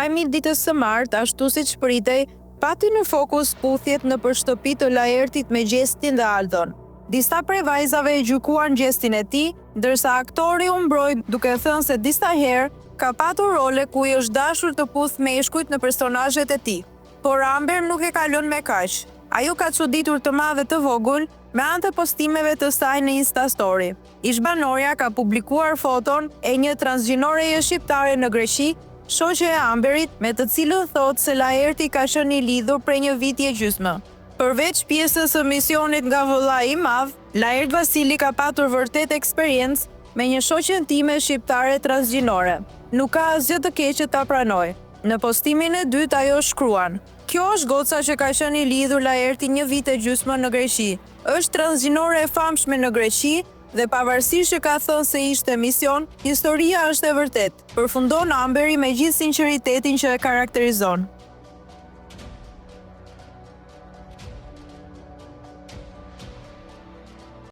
Lajmi i ditës së martë, ashtu siç pritej, pati në fokus puthjet në shtëpi të Laertit me Gjestin dhe Aldon. Disa prej vajzave e gjykuan gjestin e tij, ndërsa aktori u mbroj duke thënë se disa herë ka patur role ku i është dashur të puth meshkujt në personazhet e tij. Por Amber nuk e ka lënë me kaq. Ajo ka çuditur të madhe të vogël me anë të postimeve të saj në Instastory. Ish-banorja ka publikuar foton e një transgjinoreje shqiptare në Greqi, shoqe e Amberit, me të cilën thotë se Laerti ka qenë i lidhur prej një viti e gjysmë. Përveç pjesës së misionit nga vëllai i madh, Laert Vasili ka patur vërtet eksperiencë me një shoqen time shqiptare transgjinore. Nuk ka asgjë të keq ta pranoj. Në postimin e dytë ajo shkruan: "Kjo është goca që ka qenë i lidhur Laerti një vit e gjysmë në Greqi. Është transgjinore e famshme në Greqi dhe pavarësisht që ka thënë se ishte mision, historia është e vërtetë", përfundon Amberi me gjithë sinqeritetin që e karakterizon.